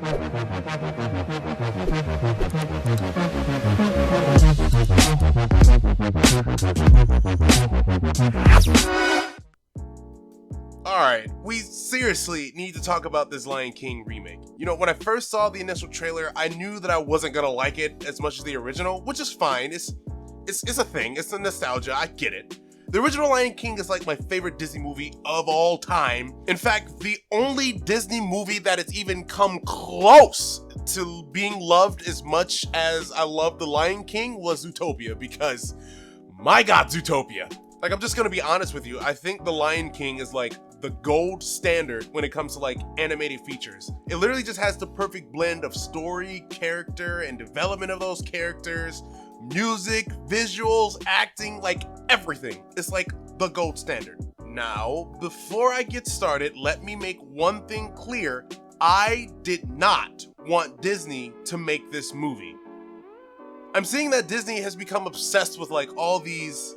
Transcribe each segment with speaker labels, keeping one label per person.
Speaker 1: Alright, we seriously need to talk about this Lion King remake. You know, when I first saw the initial trailer, I knew that I wasn't gonna like it as much as the original, which is fine. It's a thing, it's a nostalgia, I get it. The original Lion King is like my favorite Disney movie of all time. In fact, the only Disney movie that has even come close to being loved as much as I love The Lion King was Zootopia, because my god, Zootopia. Like, I'm just gonna be honest with you, I think The Lion King is like the gold standard when it comes to like animated features. It literally just has the perfect blend of story, character, and development of those characters, music, visuals, acting, like everything. It's like the gold standard. Now, before I get started, let me make one thing clear. I did not want Disney to make this movie. I'm seeing that Disney has become obsessed with like all these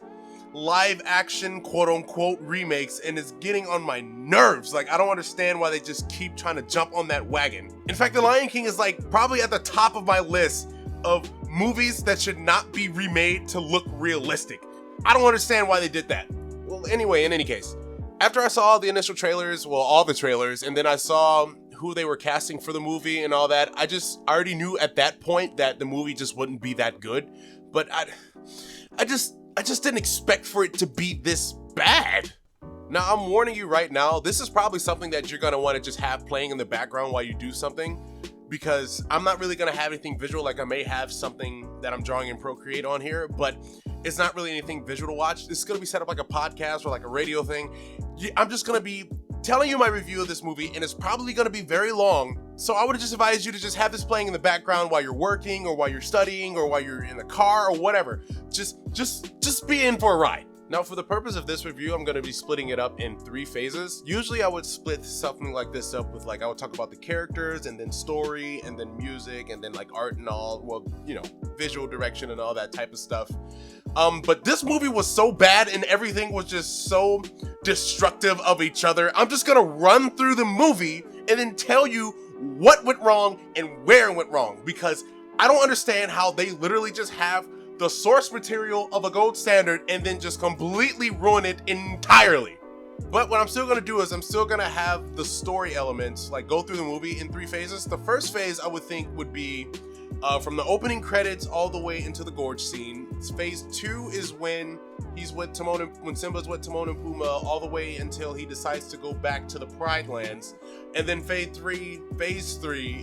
Speaker 1: live action quote unquote remakes, and it's getting on my nerves. Like, I don't understand why they just keep trying to jump on that wagon. In fact, The Lion King is like probably at the top of my list of movies that should not be remade to look realistic. I don't understand why they did that. Well, anyway, in any case, after I saw the initial trailers, well, all the trailers, and then I saw who they were casting for the movie and all that, I already knew at that point that the movie just wouldn't be that good. But I just didn't expect for it to be this bad. Now, I'm warning you right now, this is probably something that you're gonna wanna just have playing in the background while you do something, because I'm not really gonna have anything visual. Like, I may have something that I'm drawing in Procreate on here, but it's not really anything visual to watch. This is gonna be set up like a podcast or like a radio thing. I'm just gonna be telling you my review of this movie, and it's probably gonna be very long. So I would just advise you to just have this playing in the background while you're working, or while you're studying, or while you're in the car, or whatever. Just be in for a ride. Now, for the purpose of this review, I'm going to be splitting it up in 3 phases. Usually I would split something like this up with, like, I would talk about the characters, and then story, and then music, and then like art and all, well, you know, visual direction and all that type of stuff. But this movie was so bad, and everything was just so destructive of each other. I'm just gonna run through the movie and then tell you what went wrong and where it went wrong, because I don't understand how they literally just have the source material of a gold standard and then just completely ruin it entirely. But what I'm still gonna do is I'm still gonna have the story elements, like, go through the movie in 3 phases. The first phase I would think would be from the opening credits all the way into the gorge scene. Phase 2 is when he's with Timon when Simba's with Timon and Pumbaa, all the way until he decides to go back to the Pride Lands. And then phase 3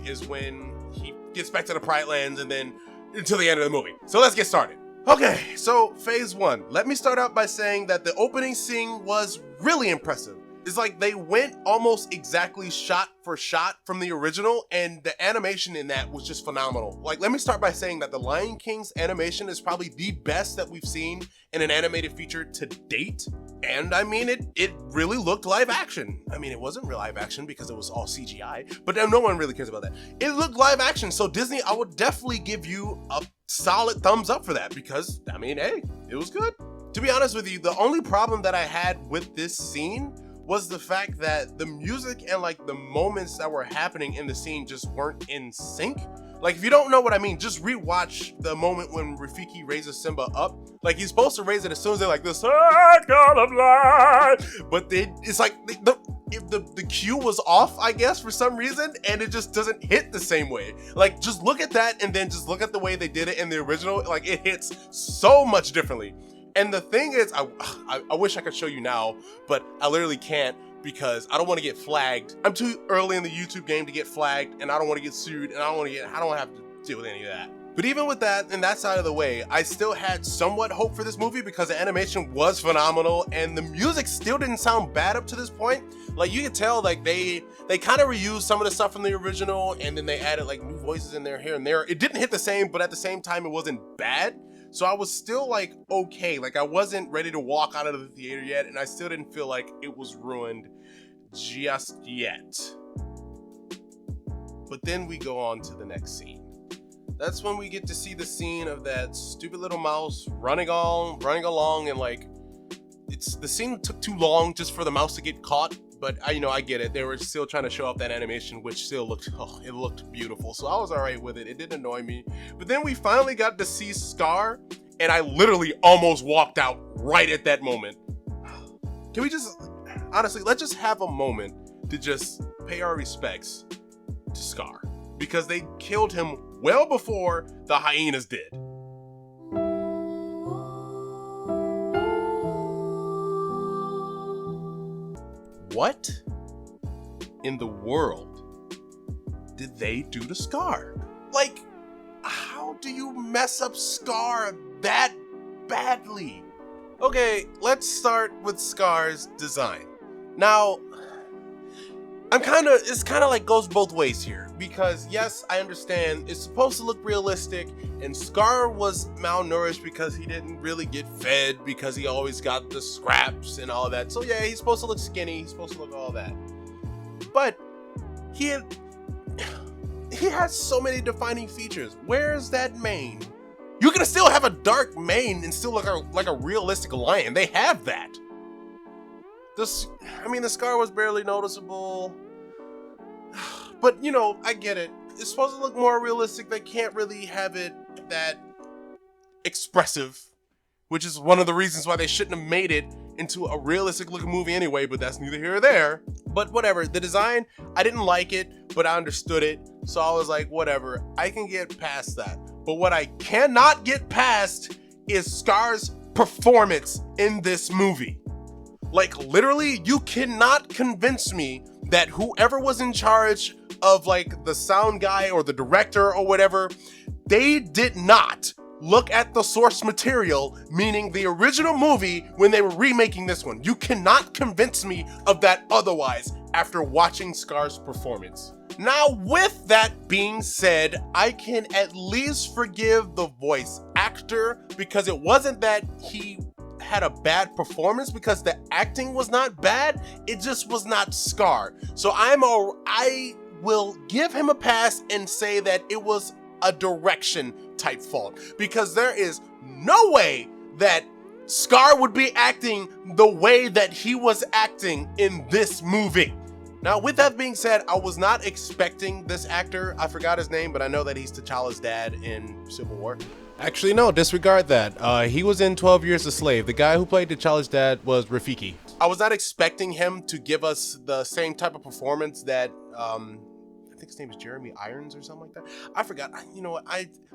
Speaker 1: is when he gets back to the Pride Lands, and then until the end of the movie. So let's get started. Okay, so phase 1. Let me start out by saying that the opening scene was really impressive. It's like they went almost exactly shot for shot from the original, and the animation in that was just phenomenal. Like, let me start by saying that The Lion King's animation is probably the best that we've seen in an animated feature to date. And I mean, it really looked live action. I mean, it wasn't real live action because it was all CGI, but no one really cares about that. It looked live action, so Disney, I would definitely give you a solid thumbs up for that, because, I mean, hey, it was good. To be honest with you, the only problem that I had with this scene was the fact that the music and like the moments that were happening in the scene just weren't in sync. Like, if you don't know what I mean, just rewatch the moment when Rafiki raises Simba up. Like, he's supposed to raise it as soon as they're like, the circle of life, but it's like the cue was off, I guess, for some reason, and it just doesn't hit the same way. Like, just look at that and then just look at the way they did it in the original. Like, it hits so much differently. And the thing is, I wish I could show you now, but I literally can't, because I don't want to get flagged. I'm too early in the YouTube game to get flagged, and I don't want to get sued, and I don't have to deal with any of that. But even with that and that side of the way, I still had somewhat hope for this movie, because the animation was phenomenal and the music still didn't sound bad up to this point. Like, you could tell, like, they kind of reused some of the stuff from the original, and then they added like new voices in there here and there. It didn't hit the same, but at the same time, it wasn't bad. So I was still like, okay, like, I wasn't ready to walk out of the theater yet, and I still didn't feel like it was ruined just yet. But then we go on to the next scene. That's when we get to see the scene of that stupid little mouse running along, and like, the scene took too long just for the mouse to get caught but I get it. They were still trying to show off that animation, which still it looked beautiful. So I was all right with it. It didn't annoy me. But then we finally got to see Scar, and I literally almost walked out right at that moment. Can we just, honestly, let's just have a moment to just pay our respects to Scar, because they killed him well before the hyenas did. What in the world did they do to Scar? Like, how do you mess up Scar that badly? Okay, let's start with Scar's design. Now, it's kind of like goes both ways here, because yes, I understand it's supposed to look realistic, and Scar was malnourished because he didn't really get fed, because he always got the scraps and all of that. So yeah, he's supposed to look skinny, he's supposed to look all that. But he has so many defining features. Where's that mane? You can still have a dark mane and still look like a realistic lion. They have that. The scar was barely noticeable. But, I get it. It's supposed to look more realistic. They can't really have it that expressive, which is one of the reasons why they shouldn't have made it into a realistic looking movie anyway, but that's neither here or there. But whatever, the design, I didn't like it, but I understood it. So I was like, whatever, I can get past that. But what I cannot get past is Scar's performance in this movie. Like, literally, you cannot convince me that whoever was in charge of like the sound guy or the director or whatever, they did not look at the source material, meaning the original movie, when they were remaking this one. You cannot convince me of that otherwise after watching Scar's performance. Now, with that being said, I can at least forgive the voice actor, because it wasn't that he had a bad performance, because the acting was not bad, it just was not Scar. So I will give him a pass and say that it was a direction type fault, because there is no way that Scar would be acting the way that he was acting in this movie. Now, with that being said, I was not expecting this actor. I forgot his name, but I know that he's T'Challa's dad in Civil War. Actually, no, disregard that. He was in 12 Years a Slave. The guy who played T'Challa's dad was Rafiki. I was not expecting him to give us the same type of performance that, I think his name is Jeremy Irons or something like that. I forgot. You know what?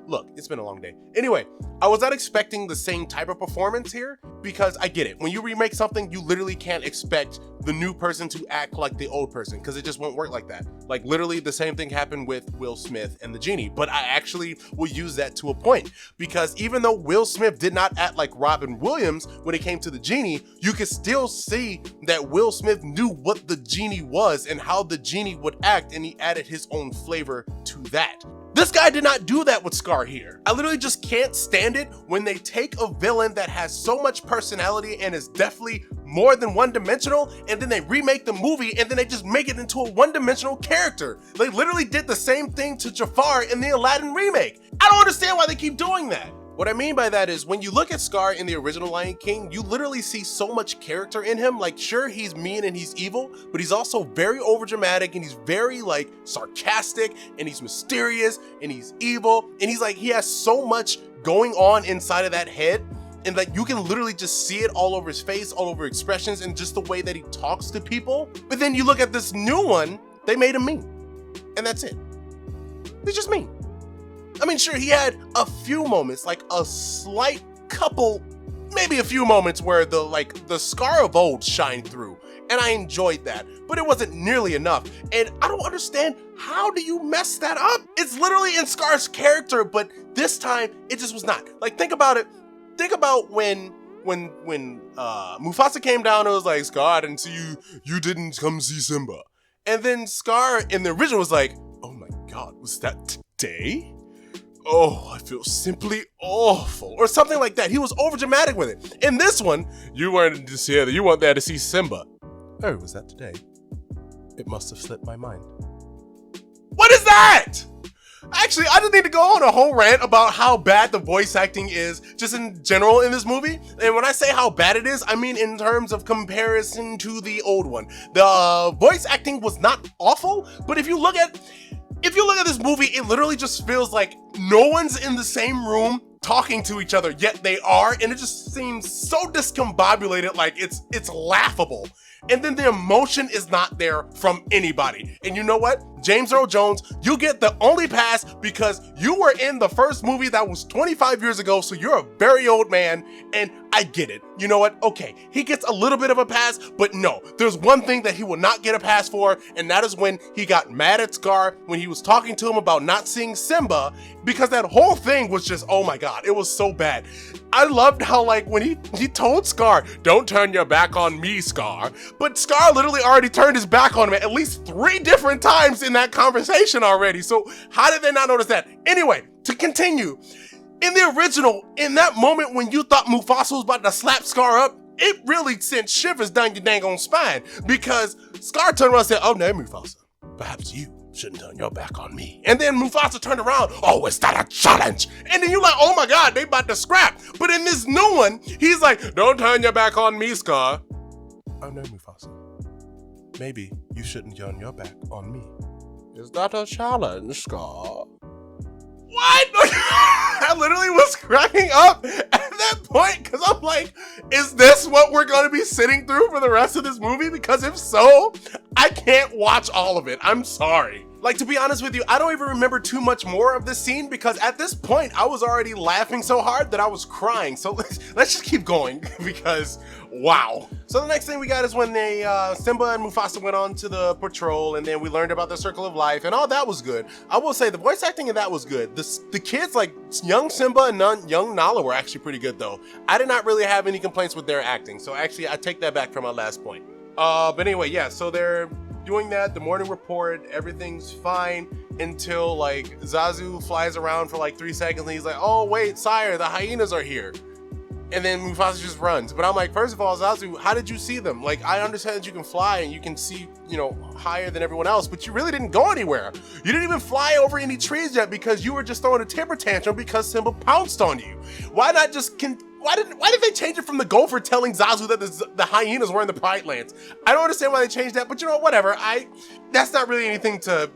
Speaker 1: Look, it's been a long day. Anyway, I was not expecting the same type of performance here, because I get it. When you remake something, you literally can't expect the new person to act like the old person, because it just won't work like that. Like, literally the same thing happened with Will Smith and the Genie, but I actually will use that to a point, because even though Will Smith did not act like Robin Williams when it came to the Genie, you could still see that Will Smith knew what the Genie was and how the Genie would act, and he added his own flavor to that. This guy did not do that with Scar here. I literally just can't stand it when they take a villain that has so much personality and is definitely more than one-dimensional, and then they remake the movie and then they just make it into a one-dimensional character. They literally did the same thing to Jafar in the Aladdin remake. I don't understand why they keep doing that. What I mean by that is, when you look at Scar in the original Lion King, you literally see so much character in him. Like, sure, he's mean and he's evil, but he's also very overdramatic, and he's very like sarcastic, and he's mysterious, and he's evil, and he has so much going on inside of that head, and like you can literally just see it all over his face, all over expressions, and just the way that he talks to people. But then you look at this new one, they made him mean, and that's it. They're just mean. I mean, sure, he had a few moments, like a slight couple, maybe a few moments where the Scar of old shined through, and I enjoyed that, but it wasn't nearly enough. And I don't understand, how do you mess that up? It's literally in Scar's character, but this time it just was not. Like, think about it. Think about when Mufasa came down and was like, Scar, I didn't see you. You didn't come see Simba. And then Scar in the original was like, oh my God, was that today? Oh, I feel simply awful, or something like that. He was over dramatic with it. In this one, you weren't just here, you weren't there to see Simba. Oh, was that today? It must have slipped my mind. What is that? Actually, I just need to go on a whole rant about how bad the voice acting is just in general in this movie. And when I say how bad it is, I mean in terms of comparison to the old one. The voice acting was not awful, but if you look at this movie, it literally just feels like no one's in the same room talking to each other, yet they are, and it just seems so discombobulated, like it's laughable. And then the emotion is not there from anybody. And you know what? James Earl Jones, you get the only pass because you were in the first movie that was 25 years ago, so you're a very old man, and I get it. You know what? Okay, he gets a little bit of a pass, but no, there's one thing that he will not get a pass for, and that is when he got mad at Scar when he was talking to him about not seeing Simba, because that whole thing was just, oh my God, it was so bad. I loved how, like, when he told Scar, don't turn your back on me, Scar, but Scar literally already turned his back on him at least 3 different times in that conversation already. So how did they not notice that? Anyway, to continue, in the original, in that moment when you thought Mufasa was about to slap Scar up, it really sent shivers down your dang on spine, because Scar turned around and said, oh no, Mufasa, perhaps you shouldn't turn your back on me. And then Mufasa turned around, oh, is that a challenge? And then you're like, oh my God, they about to scrap. But in this new one, he's like, don't turn your back on me, Scar. Oh no, Mufasa, maybe you shouldn't turn your back on me. Is that a challenge, Scar? What? I literally was cracking up at that point, because I'm like, is this what we're going to be sitting through for the rest of this movie? Because if so, I can't watch all of it. I'm sorry. Like, to be honest with you, I don't even remember too much more of this scene, because at this point, I was already laughing so hard that I was crying. So let's just keep going, because wow. So the next thing we got is when they, Simba and Mufasa went on to the patrol, and then we learned about the Circle of Life, and all that was good. I will say the voice acting in that was good. The kids, like young Simba and young Nala, were actually pretty good though. I did not really have any complaints with their acting. So actually, I take that back from my last point. But anyway, yeah, so they're doing that, the morning report, everything's fine until like Zazu flies around for like 3 seconds and he's like, oh wait, sire, the hyenas are here. And then Mufasa just runs. But I'm like, first of all, Zazu, how did you see them? Like, I understand that you can fly and you can see, you know, higher than everyone else, but you really didn't go anywhere. You didn't even fly over any trees yet because you were just throwing a temper tantrum because Simba pounced on you. Why not just why did they change it from the gopher telling Zazu that the hyenas were in the Pride Lands? I don't understand why they changed that, but you know, whatever. That's not really anything to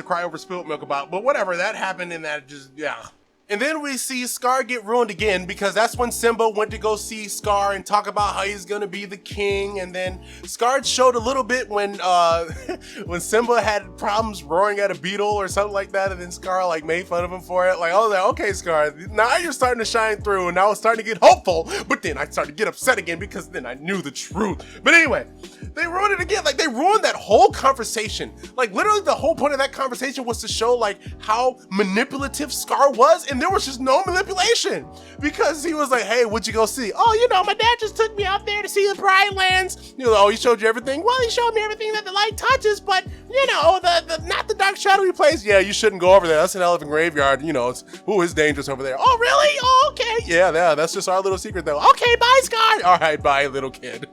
Speaker 1: cry over spilled milk about, but whatever, that happened and that just, yeah. And then we see Scar get ruined again, because that's when Simba went to go see Scar and talk about how he's gonna be the king. And then Scar showed a little bit when when Simba had problems roaring at a beetle or something like that, and then Scar like made fun of him for it. Like, oh, like, okay, Scar, now you're starting to shine through, and I was starting to get hopeful, but then I started to get upset again because then I knew the truth. But anyway, they ruined it again. Like, they ruined that whole conversation. Like, literally the whole point of that conversation was to show like how manipulative Scar was, and there was just no manipulation, because he was like, hey, what'd you go see? Oh, you know, my dad just took me out there to see the Pride Lands. You know, oh, he showed you everything? Well, he showed me everything that the light touches, but you know, the not the dark shadowy place. Yeah, you shouldn't go over there. That's an elephant graveyard. You know, it's dangerous over there. Oh, really? Oh, okay. Yeah, that's just our little secret though. Okay, bye, Scar. All right, bye, little kid.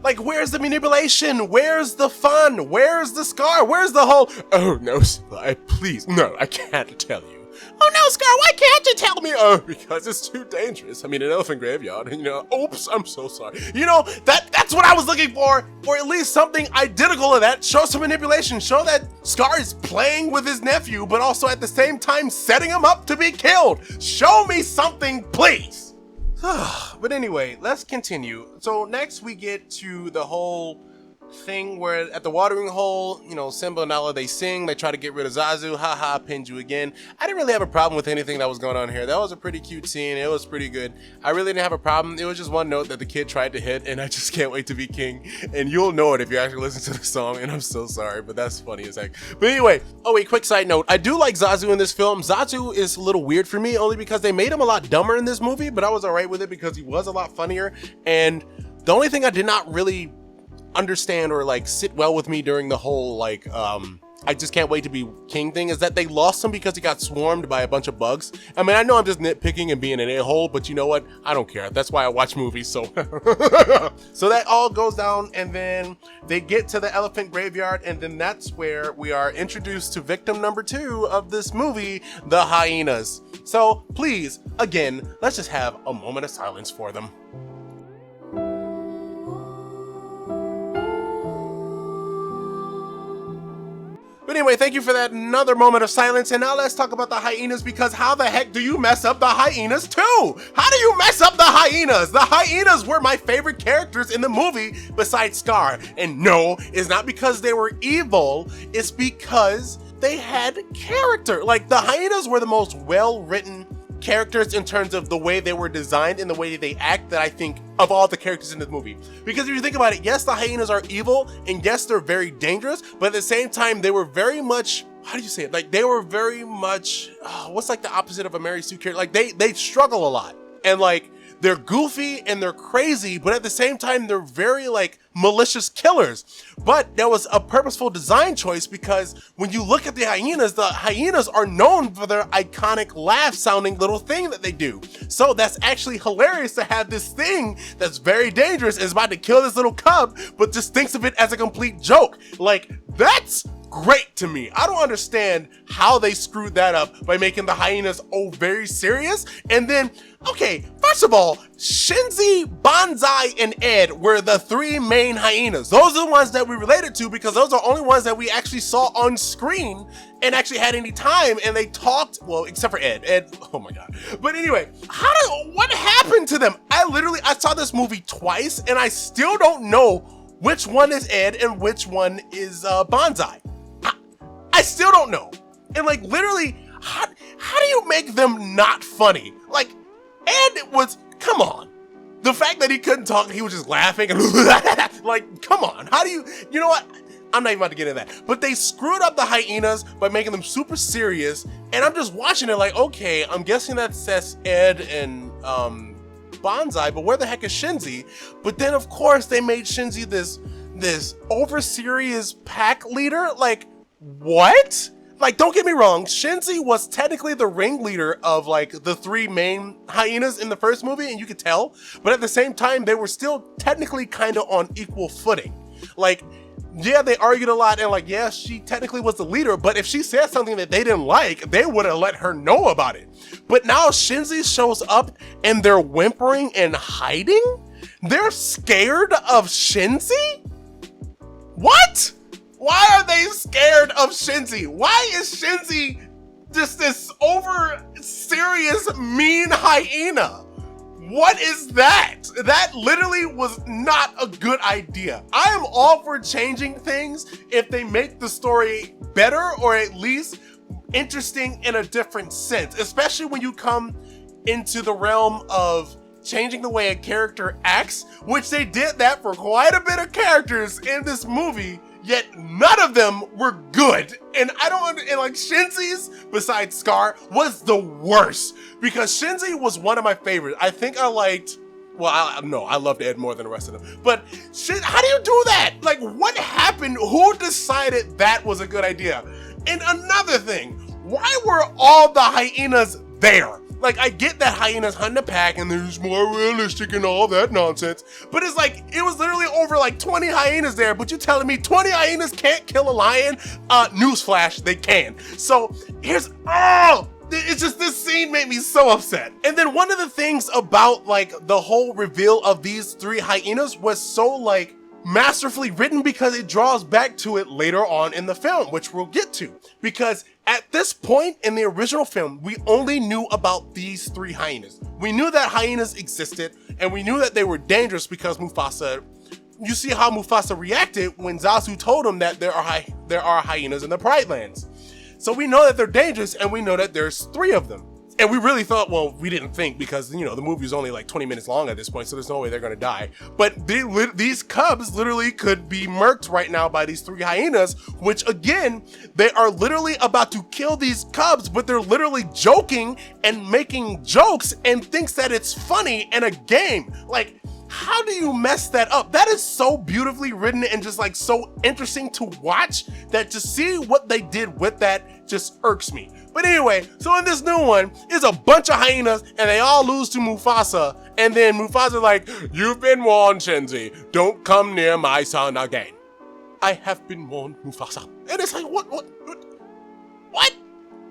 Speaker 1: Like, where's the manipulation? Where's the fun? Where's the Scar? Where's the whole, oh no, please, no, I can't tell you. Oh no, Scar, why can't you tell me? Oh, because it's too dangerous. I mean, an elephant graveyard, you know, oops, I'm so sorry. You know, that's what I was looking for, or at least something identical to that. Show some manipulation, show that Scar is playing with his nephew, but also at the same time setting him up to be killed. Show me something, please. But anyway, let's continue. So next we get to the whole thing where at the watering hole, you know, Simba and Nala, they sing, they try to get rid of Zazu. Haha, pinned you again. I didn't really have a problem with anything that was going on here. That was a pretty cute scene. It was pretty good. I really didn't have a problem. It was just one note that the kid tried to hit, and I just can't wait to be king. And you'll know it if you actually listen to the song, and I'm so sorry, but that's funny as heck. But anyway, oh wait, quick side note. I do like Zazu in this film. Zazu is a little weird for me, only because they made him a lot dumber in this movie, but I was alright with it because he was a lot funnier. And the only thing I did not really understand or like sit well with me during the whole like I just can't wait to be king thing is that they lost him because he got swarmed by a bunch of bugs. I mean, I know I'm just nitpicking and being an a-hole, but you know what? I don't care. That's why I watch movies, so. So that all goes down, and then they get to the elephant graveyard, and then that's where we are introduced to victim number 2 of this movie, the hyenas. So please, again, let's just have a moment of silence for them. But anyway, thank you for that another moment of silence, and now let's talk about the hyenas, because how the heck do you mess up the hyenas too? How do you mess up the hyenas? The hyenas were my favorite characters in the movie besides Scar, and no, it's not because they were evil, it's because they had character. Like, the hyenas were the most well-written characters in terms of the way they were designed and the way they act that I think of all the characters in this movie. Because if you think about it, yes, the hyenas are evil, and yes, they're very dangerous, but at the same time, they were very much, how do you say it? Like, they were very much, what's like the opposite of a Mary Sue character? Like, they struggle a lot. And like, they're goofy and they're crazy, but at the same time, they're very like malicious killers. But that was a purposeful design choice, because when you look at the hyenas are known for their iconic laugh sounding little thing that they do. So that's actually hilarious to have this thing that's very dangerous and is about to kill this little cub, but just thinks of it as a complete joke. Like, that's great to me. I don't understand how they screwed that up by making the hyenas very serious. And then, okay, first of all, Shinzi, Banzai, and Ed were the 3 main hyenas. Those are the ones that we related to, because those are the only ones that we actually saw on screen and actually had any time, and they talked, well, except for Ed. Ed, oh my God. But anyway, what happened to them? I saw this movie twice, and I still don't know which one is Ed and which one is Banzai. I still don't know. And like, literally, how do you make them not funny? Like, Ed was, come on. The fact that he couldn't talk, he was just laughing and like, come on. How do you know what? I'm not even about to get into that. But they screwed up the hyenas by making them super serious. And I'm just watching it like, okay, I'm guessing that's Ed and Banzai, but where the heck is Shinzi? But then of course they made Shinzi this over serious pack leader. Like, what? Like, don't get me wrong, Shinzi was technically the ringleader of like the 3 main hyenas in the first movie, and you could tell, but at the same time, they were still technically kind of on equal footing. Like, yeah, they argued a lot, and like, yeah, she technically was the leader, but if she said something that they didn't like, they would have let her know about it. But now Shinzi shows up and they're whimpering and hiding? They're scared of Shinzi? What? Why are they scared of Shinzi? Why is Shinzi just this over serious mean hyena? What is that? That literally was not a good idea. I am all for changing things if they make the story better, or at least interesting in a different sense, especially when you come into the realm of changing the way a character acts, which they did that for quite a bit of characters in this movie. Yet none of them were good. And like, Shinzi's, besides Scar, was the worst, because Shinzi was one of my favorites. I think I liked, well, I loved Ed more than the rest of them. But how do you do that? Like, what happened? Who decided that was a good idea? And another thing, why were all the hyenas there? Like, I get that hyenas hunt a pack and they're just more realistic and all that nonsense, but it's like, it was literally over like 20 hyenas there, but you telling me 20 hyenas can't kill a lion? Newsflash, they can. So it's just, this scene made me so upset. And then one of the things about like the whole reveal of these 3 hyenas was so like masterfully written, because it draws back to it later on in the film, which we'll get to. Because at this point in the original film, we only knew about these 3 hyenas. We knew that hyenas existed, and we knew that they were dangerous because Mufasa, you see how Mufasa reacted when Zazu told him that there are hyenas in the Pride Lands. So we know that they're dangerous, and we know that there's 3 of them. And we really thought, well, we didn't think, because, you know, the movie was only like 20 minutes long at this point, so there's no way they're gonna die. But these cubs literally could be murked right now by these 3 hyenas, which again, they are literally about to kill these cubs, but they're literally joking and making jokes and thinks that it's funny and a game. Like, How do you mess that up? That is so beautifully written and just like so interesting to watch that to see what they did with that just irks me. But anyway, so in this new one, it's a bunch of hyenas and they all lose to Mufasa. And then Mufasa's like, "You've been warned, Shenzi. Don't come near my son again." I have been warned, Mufasa. And it's like, what?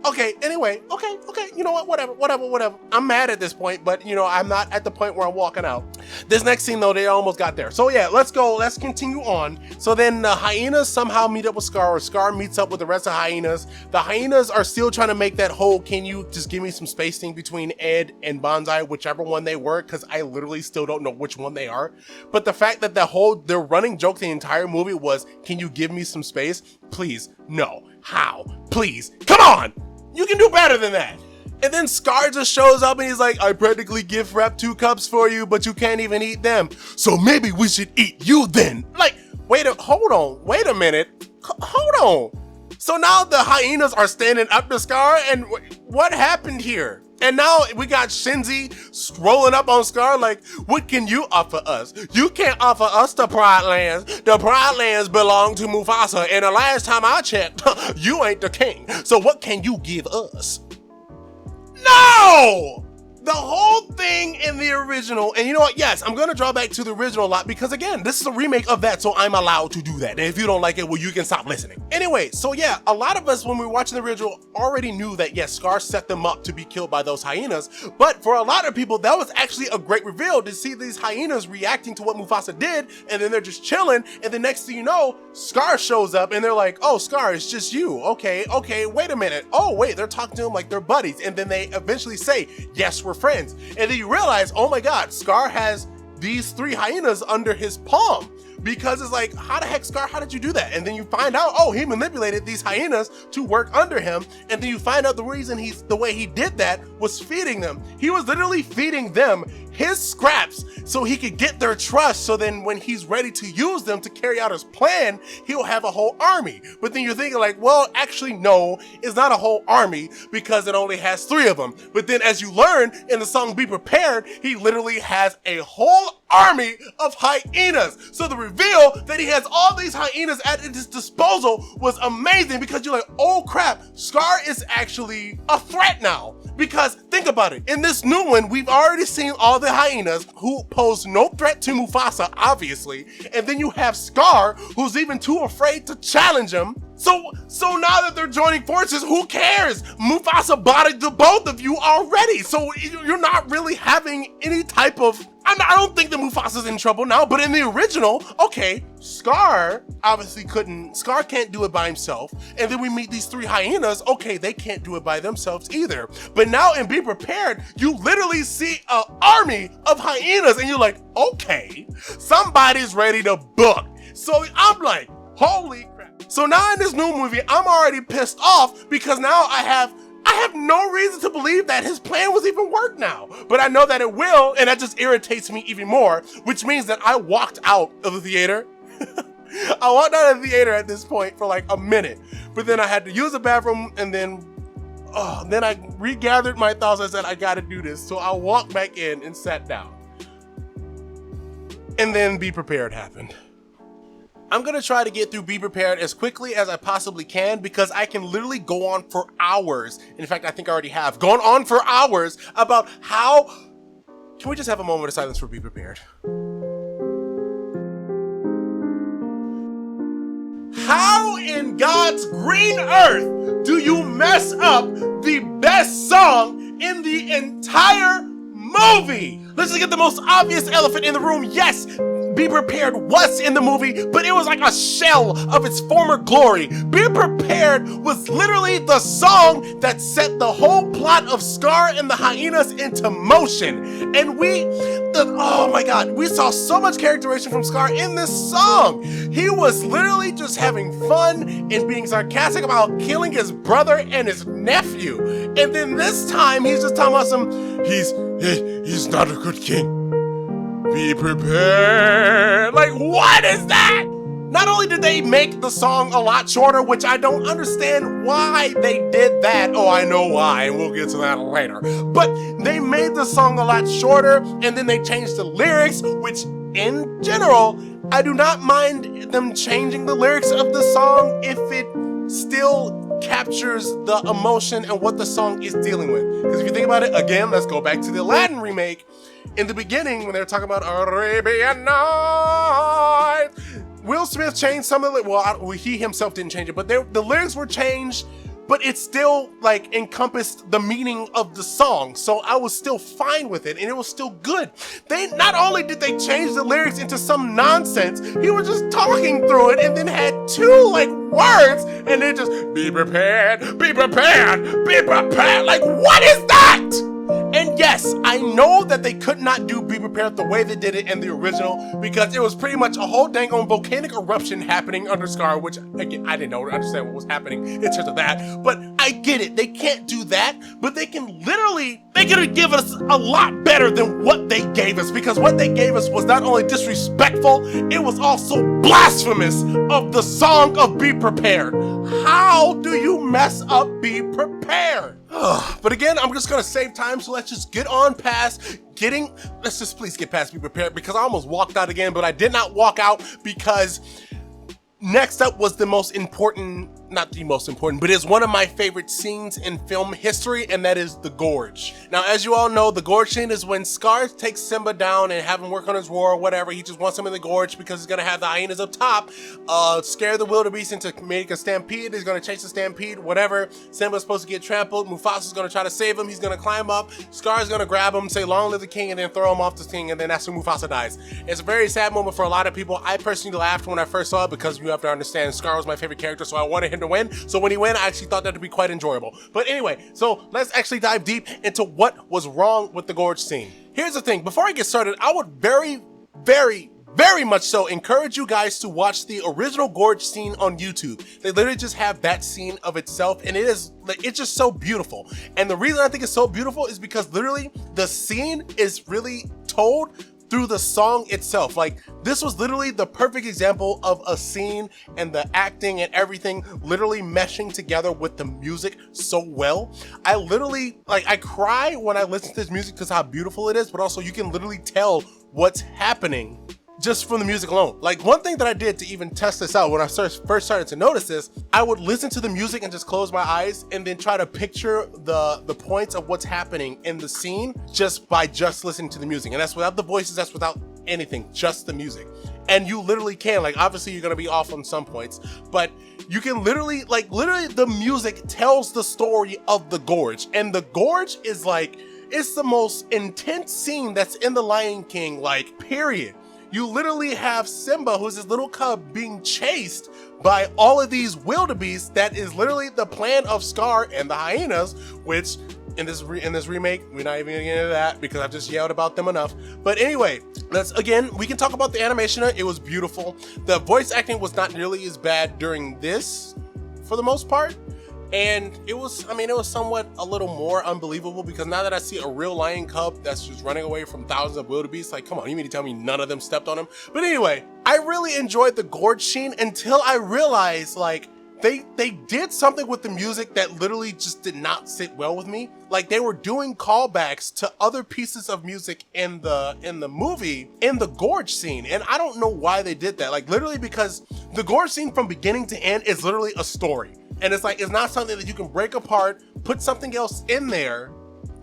Speaker 1: Okay, anyway, okay, you know what, whatever. I'm mad at this point, but you know, I'm not at the point where I'm walking out. This next scene though, they almost got there. So yeah, let's continue on. So then the hyenas somehow meet up with Scar, or Scar meets up with the rest of the hyenas. The hyenas are still trying to make that whole, can you just give me some space thing between Ed and Banzai, whichever one they were, because I literally still don't know which one they are. But the fact that their running joke the entire movie was, can you give me some space? Please, no. How? Please, come on! You can do better than that. And then Scar just shows up and he's like, I practically gift wrap 2 cups for you, but you can't even eat them. So maybe we should eat you then. Like, hold on, hold on. So now the hyenas are standing up to Scar, and what happened here? And now we got Shenzi strolling up on Scar like, what can you offer us? You can't offer us the Pride Lands. The Pride Lands belong to Mufasa, and the last time I checked, you ain't the king. So what can you give us? No! The whole thing in the original, and you know what, yes, I'm gonna draw back to the original a lot because again, this is a remake of that, so I'm allowed to do that. And if you don't like it, well, you can stop listening. Anyway, so yeah, a lot of us when we were watching the original already knew that yes, Scar set them up to be killed by those hyenas, but for a lot of people, that was actually a great reveal to see these hyenas reacting to what Mufasa did, and then they're just chilling, and the next thing you know, Scar shows up and they're like, oh, Scar, it's just you. Okay, wait a minute. Oh, wait, they're talking to him like they're buddies, and then they eventually say, yes, we're friends. And then you realize, oh my God, Scar has these 3 hyenas under his palm, because it's like, how the heck, Scar, how did you do that? And then you find out, oh, he manipulated these hyenas to work under him. And then you find out the reason the way he did that was feeding them. He was literally feeding them his scraps so he could get their trust. So then when he's ready to use them to carry out his plan, he'll have a whole army. But then you're thinking like, well, actually, no, it's not a whole army because it only has 3 of them. But then as you learn in the song Be Prepared, he literally has a whole army of hyenas. So the reveal that he has all these hyenas at his disposal was amazing, because you're like, oh crap, Scar is actually a threat now. Because think about it, in this new one, we've already seen all the hyenas who pose no threat to Mufasa, obviously. And then you have Scar, who's even too afraid to challenge him. So now that they're joining forces, who cares? Mufasa bodied the both of you already. So you're not really having any type of, I don't think that Mufasa's in trouble now, but in the original, okay, Scar can't do it by himself. And then we meet these 3 hyenas, okay, they can't do it by themselves either. But now in Be Prepared, you literally see an army of hyenas and you're like, okay, somebody's ready to book. So I'm like, holy crap. So now in this new movie, I'm already pissed off because now I have no reason to believe that his plan was even work now. But I know that it will, and that just irritates me even more, which means that I walked out of the theater. I walked out of the theater at this point for like a minute, but then I had to use the bathroom, and then I regathered my thoughts. I said, I gotta do this. So I walked back in and sat down. And then Be Prepared happened. I'm gonna try to get through Be Prepared as quickly as I possibly can, because I can literally go on for hours. In fact, I think I already have gone on for hours about how... Can we just have a moment of silence for Be Prepared? How in God's green earth do you mess up the best song in the entire movie? Let's just get the most obvious elephant in the room. Yes, Be Prepared was in the movie, but it was like a shell of its former glory. Be Prepared was literally the song that set the whole plot of Scar and the hyenas into motion. And oh my God, we saw so much characterization from Scar in this song. He was literally just having fun and being sarcastic about killing his brother and his nephew. And then this time, he's just talking about he's not a good king. Be prepared. Like, what is that? Not only did they make the song a lot shorter, which I don't understand why they did that. Oh, I know why, and we'll get to that later. But they made the song a lot shorter, and then they changed the lyrics, which in general, I do not mind them changing the lyrics of the song if it still captures the emotion and what the song is dealing with. Because if you think about it, again, let's go back to the Aladdin remake. In the beginning, when they were talking about Arabian Night, Will Smith changed some of it. Well, he himself didn't change it, but the lyrics were changed, but it still like encompassed the meaning of the song. So I was still fine with it, and it was still good. They not only did they change the lyrics into some nonsense, he was just talking through it and then had two like words, and then just be prepared, be prepared, be prepared. Like, what is that? And yes, I know that they could not do Be Prepared the way they did it in the original, because it was pretty much a whole dang on volcanic eruption happening under Scar, which again, I didn't understand what was happening in terms of that, but I get it. They can't do that, but they can give us a lot better than what they gave us, because what they gave us was not only disrespectful, it was also blasphemous of the song of Be Prepared. How do you mess up Be Prepared? But again, I'm just gonna save time, so let's just get on past let's just please get past Be Prepared, because I almost walked out again, but I did not walk out, because next up was the most important, not the most important, but it's one of my favorite scenes in film history, and that is the Gorge. Now, as you all know, the Gorge scene is when Scar takes Simba down and have him work on his roar or whatever. He just wants him in the Gorge because he's gonna have the hyenas up top, scare the wildebeest into make a stampede. He's gonna chase the stampede, whatever. Simba's supposed to get trampled. Mufasa's gonna try to save him. He's gonna climb up. Scar's gonna grab him, say long live the king, and then throw him off the thing, and then that's when Mufasa dies. It's a very sad moment for a lot of people. I personally laughed when I first saw it, because you have to understand, Scar was my favorite character, so I wanted him to win. So when he won, I actually thought that to be quite enjoyable. But anyway, so let's actually dive deep into what was wrong with the Gorge scene. Here's the thing, before I get started, I would very much so encourage you guys to watch the original Gorge scene on YouTube. They literally just have that scene of itself, and it's just so beautiful. And the reason I think it's so beautiful is because literally the scene is really told through the song itself. Like, this was literally the perfect example of a scene and the acting and everything literally meshing together with the music so well. I literally, I cry when I listen to this music because how beautiful it is, but also you can literally tell what's happening just from the music alone. Like, one thing that I did to even test this out when I first started to notice this, I would listen to the music and just close my eyes and then try to picture the points of what's happening in the scene just by listening to the music. And that's without the voices, that's without anything, just the music. And you literally can, like, obviously you're gonna be off on some points, but you can literally the music tells the story of the Gorge. And the Gorge is it's the most intense scene that's in The Lion King, period. You literally have Simba, who's this little cub, being chased by all of these wildebeests. That is literally the plan of Scar and the hyenas, which in this remake, we're not even gonna get into that because I've just yelled about them enough. But anyway, we can talk about the animation. It was beautiful. The voice acting was not nearly as bad during this, for the most part. And it was somewhat a little more unbelievable, because now that I see a real lion cub that's just running away from thousands of wildebeests, come on, you mean to tell me none of them stepped on him? But anyway, I really enjoyed the Gorge scene until I realized, they did something with the music that literally just did not sit well with me. They were doing callbacks to other pieces of music in the movie, in the Gorge scene. And I don't know why they did that. Literally, because the Gorge scene from beginning to end is literally a story. And it's not something that you can break apart, put something else in there,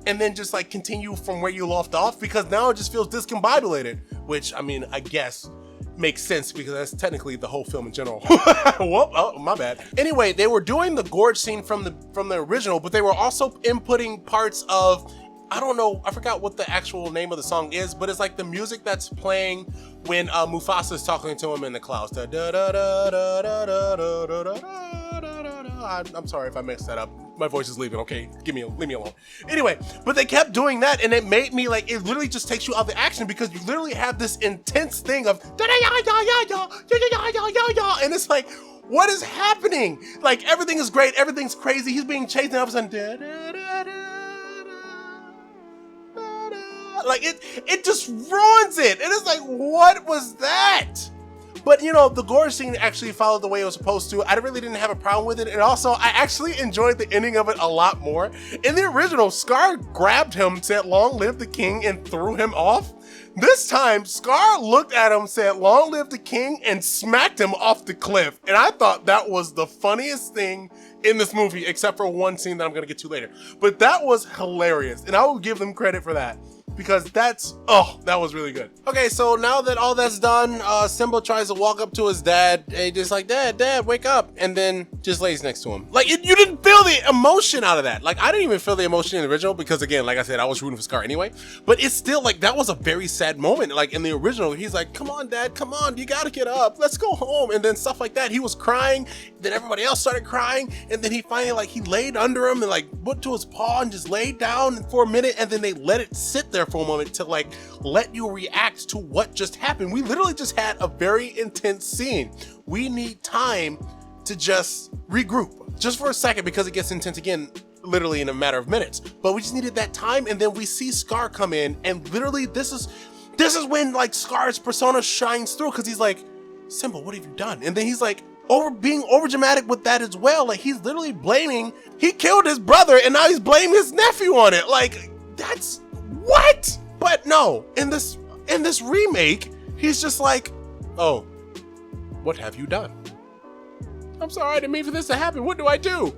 Speaker 1: and then just continue from where you left off, because now it just feels discombobulated, which I guess makes sense because that's technically the whole film in general. Whoop, oh, my bad. Anyway, they were doing the Gorge scene from the original, but they were also inputting parts of, I don't know, I forgot what the actual name of the song is, but it's the music that's playing when Mufasa is talking to him in the clouds. I'm sorry if I messed that up. My voice is leaving, okay? Leave me alone. Anyway, but they kept doing that, and it made me it literally just takes you out of the action, because you literally have this intense thing of and it's what is happening? Everything is great, everything's crazy, he's being chased, and all of a sudden it just ruins it. And it's what was that? But you know, the gore scene actually followed the way it was supposed to. I really didn't have a problem with it. And also, I actually enjoyed the ending of it a lot more. In the original, Scar grabbed him, said, "Long live the king," and threw him off. This time, Scar looked at him, said, "Long live the king," and smacked him off the cliff. And I thought that was the funniest thing in this movie, except for one scene that I'm gonna get to later. But that was hilarious, and I will give them credit for that, because that was really good. Okay, so now that all that's done, Simba tries to walk up to his dad, and just like, Dad, wake up, and then just lays next to him. Like, you didn't feel the emotion out of that. Like, I didn't even feel the emotion in the original, because again, like I said, I was rooting for Scar anyway, but it's still, like, that was a very sad moment. Like, in the original, he's like, "Come on, Dad, come on, you gotta get up, let's go home," and then stuff like that. He was crying, then everybody else started crying, and then he finally, like, he laid under him and, like, went to his paw and just laid down for a minute, and then they let it sit there for a moment to, like, let you react to what just happened. We literally just had a very intense scene. We need time to just regroup just for a second, because it gets intense again literally in a matter of minutes. But we just needed that time, and then we see Scar come in, and literally this is when, like, Scar's persona shines through, because he's like, "Simba, what have you done?" And then he's like being over dramatic with that as well. Like, he's literally blaming, he killed his brother and now he's blaming his nephew on it. Like, that's what? But no, in this remake, he's just like, "Oh, what have you done? I'm sorry, I didn't mean for this to happen. What do I do?"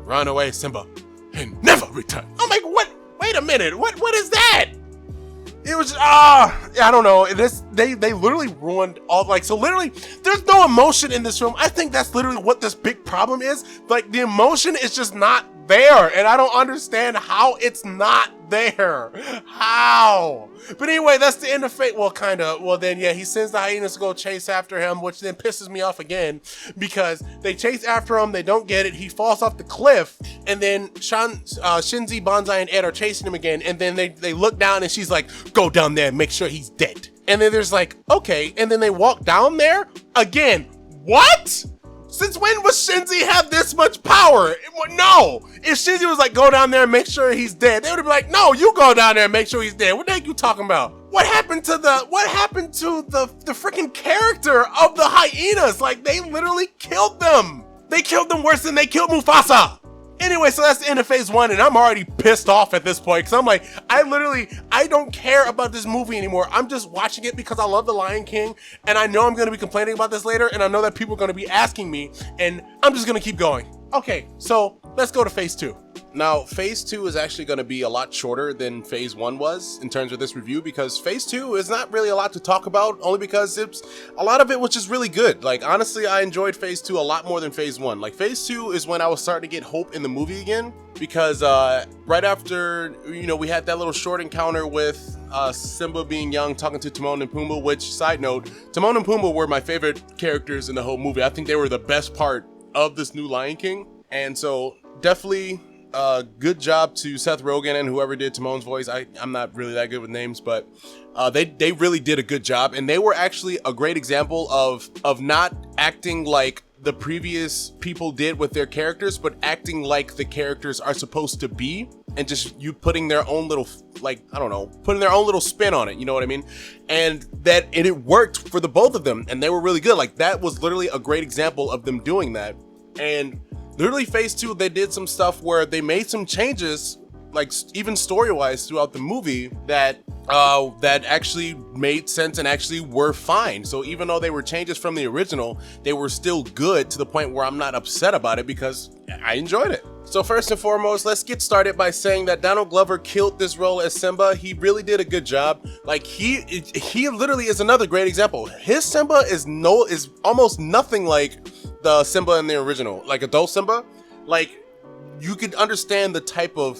Speaker 1: "Run away, Simba, and never return." I'm like, what? Wait a minute, what is that? It was I don't know. They literally ruined all, like, so literally there's no emotion in this film. I think that's literally what this big problem is. Like, the emotion is just not there, and I don't understand how it's not there. How? But anyway, that's the end of Fate. Well, kind of. Well, then, yeah, he sends the hyenas to go chase after him, which then pisses me off again, because they chase after him, they don't get it, he falls off the cliff, and then Shinzi, Banzai, and Ed are chasing him again, and then they look down, and she's like, "Go down there and make sure he's dead." And then there's like, okay, and then they walk down there again. What? Since when was Shinzi have this much power? No, if Shinzi was like, "Go down there and make sure he's dead," they would be like, "No, you go down there and make sure he's dead." What the heck you talking about? What happened to the freaking character of the hyenas? Like, they literally killed them. They killed them worse than they killed Mufasa. Anyway, so that's the end of phase 1, and I'm already pissed off at this point, because I'm like, I don't care about this movie anymore. I'm just watching it because I love The Lion King, and I know I'm going to be complaining about this later, and I know that people are going to be asking me, and I'm just going to keep going. Okay, so let's go to phase 2. Now, phase 2 is actually going to be a lot shorter than phase 1 was in terms of this review, because phase 2 is not really a lot to talk about, only because a lot of it was just really good. Like, honestly, I enjoyed phase 2 a lot more than phase 1. Like, phase 2 is when I was starting to get hope in the movie again, because right after, you know, we had that little short encounter with Simba being young, talking to Timon and Pumbaa, which, side note, Timon and Pumbaa were my favorite characters in the whole movie. I think they were the best part of this new Lion King, and so definitely good job to Seth Rogen and whoever did Timon's voice. I'm not really that good with names, but they really did a good job, and they were actually a great example of not acting like the previous people did with their characters, but acting like the characters are supposed to be, and just you putting their own little, like, I don't know, putting their own little spin on it, you know what I mean? And it worked for the both of them, and they were really good. Like, that was literally a great example of them doing that. And literally phase 2, they did some stuff where they made some changes, like even story-wise throughout the movie, that actually made sense and actually were fine. So even though they were changes from the original, they were still good to the point where I'm not upset about it, because I enjoyed it. So first and foremost, let's get started by saying that Donald Glover killed this role as Simba. He really did a good job. Like, he literally is another great example. His Simba is almost nothing like the Simba in the original, like adult Simba. Like, you could understand the type of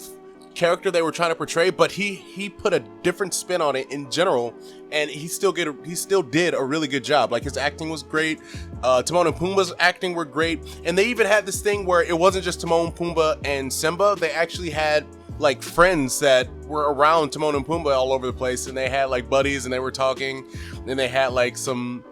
Speaker 1: character they were trying to portray, but he put a different spin on it in general, and he still did a really good job. Like, his acting was great. Timon and Pumbaa's acting were great, and they even had this thing where it wasn't just Timon, Pumbaa, and Simba. They actually had like friends that were around Timon and Pumbaa all over the place, and they had like buddies, and they were talking, and they had like some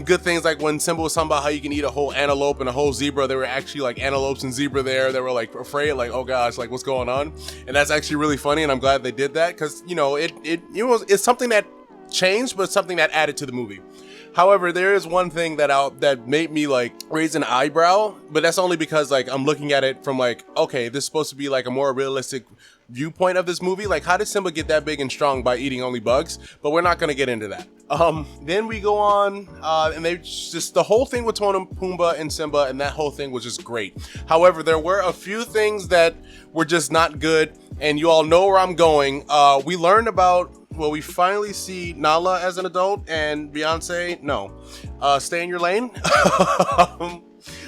Speaker 1: good things, like when Simba was talking about how you can eat a whole antelope and a whole zebra. There were actually like antelopes and zebra there. They were like afraid, like, oh gosh, like what's going on? And that's actually really funny, and I'm glad they did that, because, you know, it's something that changed, but something that added to the movie. However, there is one thing that made me like raise an eyebrow, but that's only because like I'm looking at it from like, okay, this is supposed to be like a more realistic viewpoint of this movie. Like, how did Simba get that big and strong by eating only bugs? But we're not gonna get into that. Then we go on, and they just, the whole thing with Timon and Pumbaa and Simba, and that whole thing was just great. However, there were a few things that were just not good, and you all know where I'm going. We learned about, well, we finally see Nala as an adult, and Beyonce, no. Stay in your lane.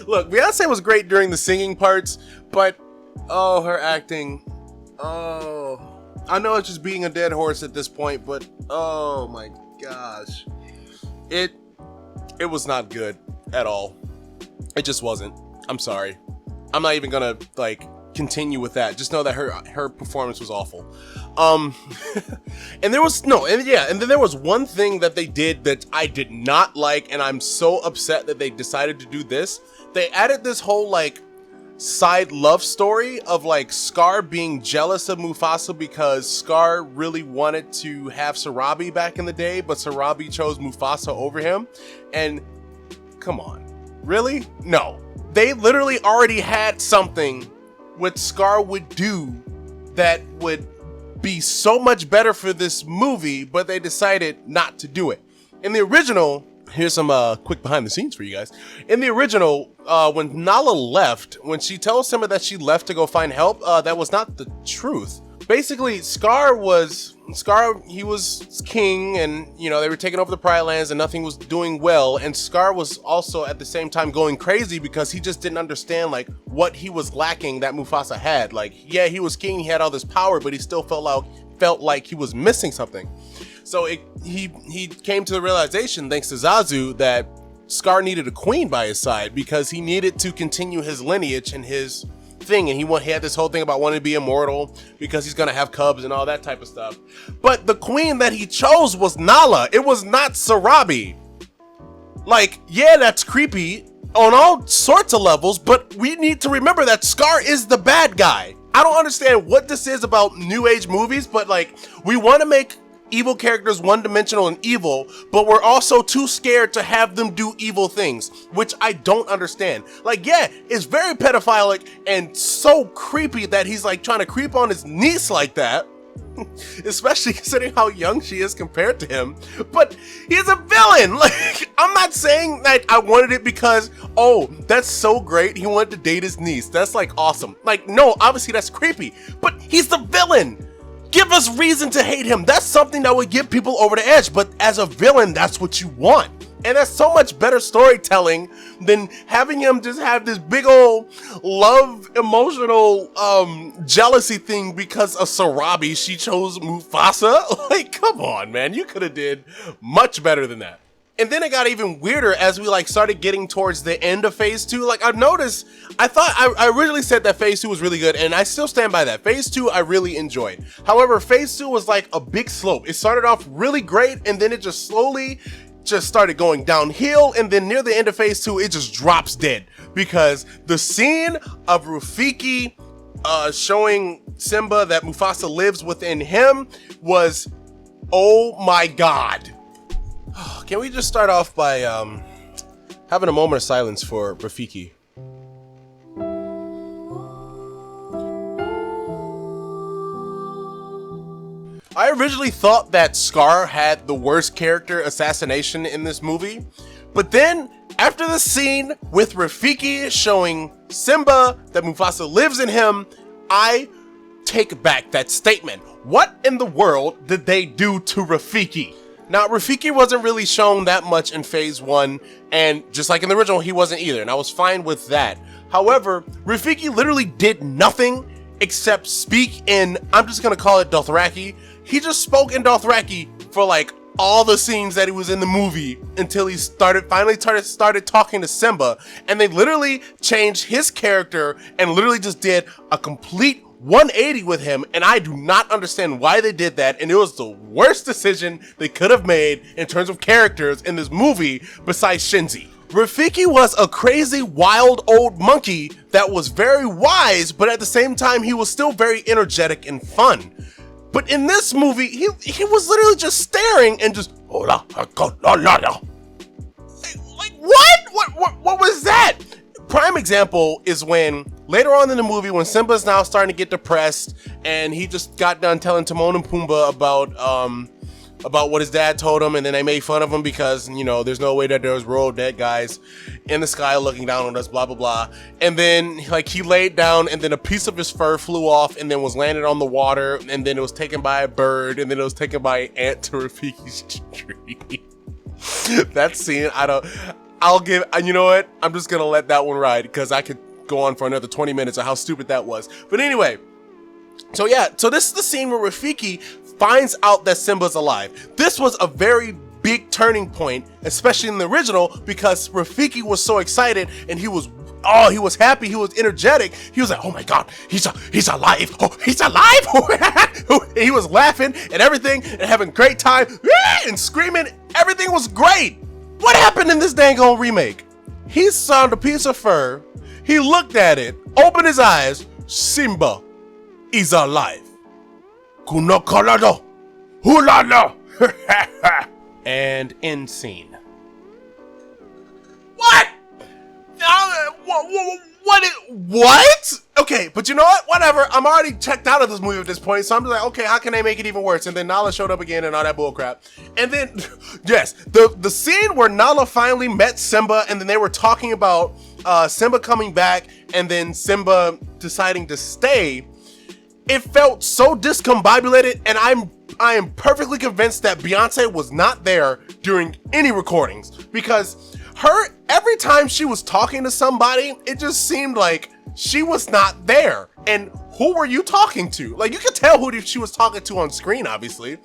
Speaker 1: Look, Beyonce was great during the singing parts, but, oh, her acting, oh. I know it's just being a dead horse at this point, but, oh my gosh. It was not good at all. It just wasn't. I'm sorry. I'm not even gonna, like, continue with that. Just know that her performance was awful. And there was and then there was one thing that they did that I did not like, and I'm so upset that they decided to do this. They added this whole like side love story of like Scar being jealous of Mufasa because Scar really wanted to have Sarabi back in the day, but Sarabi chose Mufasa over him. And come on, really? No, they literally already had something what Scar would do that would be so much better for this movie, but they decided not to do it. In the original, here's some quick behind the scenes for you guys. In the original, when Nala left, when she tells Simba that she left to go find help, that was not the truth. Basically, Scar, he was king, and, you know, they were taking over the Pride Lands and nothing was doing well, and Scar was also at the same time going crazy because he just didn't understand, like, what he was lacking that Mufasa had. Like, yeah, he was king, he had all this power, but he still felt like he was missing something. So he came to the realization, thanks to Zazu, that Scar needed a queen by his side because he needed to continue his lineage and his thing, and he had this whole thing about wanting to be immortal because he's gonna have cubs and all that type of stuff. But the queen that he chose was Nala. It was not Sarabi. Like, yeah, that's creepy on all sorts of levels, but we need to remember that Scar is the bad guy. I don't understand what this is about new age movies, but like, we want to make evil characters one-dimensional and evil, but we're also too scared to have them do evil things, which I don't understand. Like, yeah, it's very pedophilic and so creepy that he's like trying to creep on his niece like that, especially considering how young she is compared to him. But he's a villain. Like, I'm not saying that I wanted it because, oh, that's so great, he wanted to date his niece, that's like awesome. Like, no, obviously that's creepy, but he's the villain. Give us reason to hate him. That's something that would get people over the edge, but as a villain, that's what you want. And that's so much better storytelling than having him just have this big old love, emotional, jealousy thing because of Sarabi. She chose Mufasa. Like, come on, man. You could have did much better than that. And then it got even weirder as we like started getting towards the end of phase 2. Like, I've noticed, I originally said that phase 2 was really good, and I still stand by that. Phase 2 I really enjoyed. However, phase 2 was like a big slope. It started off really great, and then it just slowly just started going downhill, and then near the end of phase 2 it just drops dead because the scene of Rafiki showing Simba that Mufasa lives within him was, oh my god. Can we just start off by having a moment of silence for Rafiki? I originally thought that Scar had the worst character assassination in this movie, but then after the scene with Rafiki showing Simba that Mufasa lives in him, I take back that statement. What in the world did they do to Rafiki? Now, Rafiki wasn't really shown that much in phase 1, and just like in the original, he wasn't either, and I was fine with that. However, Rafiki literally did nothing except speak in, I'm just gonna call it Dothraki. He just spoke in Dothraki for like all the scenes that he was in the movie until he finally started talking to Simba, and they literally changed his character and literally just did a complete 180 with him, and I do not understand why they did that, and it was the worst decision they could have made in terms of characters in this movie besides Shinzi. Rafiki was a crazy, wild old monkey that was very wise, but at the same time, he was still very energetic and fun. But in this movie, he was literally just staring and just, What was that? Prime example is when later on in the movie, when Simba's now starting to get depressed, and he just got done telling Timon and Pumbaa about what his dad told him, and then they made fun of him because, you know, there's no way that there's real dead guys in the sky looking down on us, blah blah blah. And then like he laid down, and then a piece of his fur flew off and then was landed on the water, and then it was taken by a bird, and then it was taken by an ant to Rafiki's tree. That scene, you know what? I'm just gonna let that one ride because I could go on for another 20 minutes of how stupid that was. But anyway, so this is the scene where Rafiki finds out that Simba's alive. This was a very big turning point, especially in the original, because Rafiki was so excited and he was happy, he was energetic. He was like, oh my God, he's alive. Oh, he's alive. He was laughing and everything and having a great time and screaming. Everything was great. What happened in this dang old remake? He saw a piece of fur, he looked at it, opened his eyes, Simba is alive. Kuno Colorado, hulala, and end scene. What? What? Okay, but you know what? Whatever. I'm already checked out of this movie at this point, so I'm just like, okay, how can they make it even worse? And then Nala showed up again and all that bullcrap. And then, yes, the scene where Nala finally met Simba, and then they were talking about Simba coming back, and then Simba deciding to stay. It felt so discombobulated, and I am perfectly convinced that Beyonce was not there during any recordings, because every time she was talking to somebody, it just seemed like she was not there. And who were you talking to? Like, you could tell who she was talking to on screen, obviously,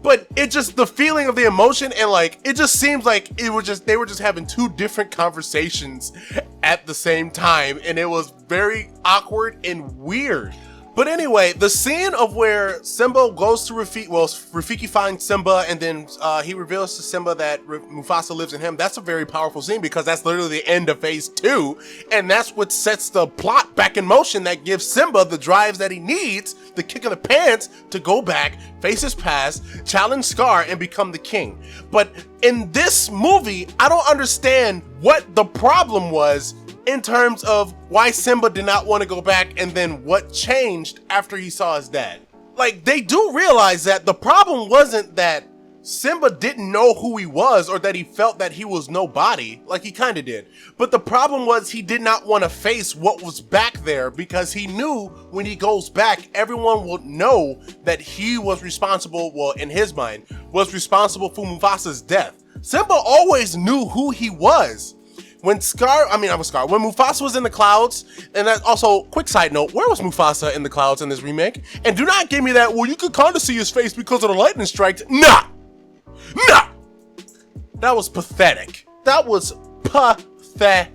Speaker 1: but it just, the feeling of the emotion, and like, it just seems like they were just having two different conversations at the same time, and it was very awkward and weird. But anyway, the scene of where Simba goes to Rafiki, well, Rafiki finds Simba, and then he reveals to Simba that Mufasa lives in him. That's a very powerful scene because that's literally the end of phase 2. And that's what sets the plot back in motion, that gives Simba the drives that he needs, the kick in the pants, to go back, face his past, challenge Scar, and become the king. But in this movie, I don't understand what the problem was in terms of why Simba did not want to go back, and then what changed after he saw his dad. Like, they do realize that the problem wasn't that Simba didn't know who he was or that he felt that he was nobody, like he kind of did. But the problem was he did not want to face what was back there, because he knew when he goes back, everyone will know that he was responsible, well, in his mind, was responsible for Mufasa's death. Simba always knew who he was. When Mufasa was in the clouds, and that also, quick side note, where was Mufasa in the clouds in this remake? And do not give me that, well, you could kind of see his face because of the lightning strikes. Nah! That was pathetic. That was pathetic.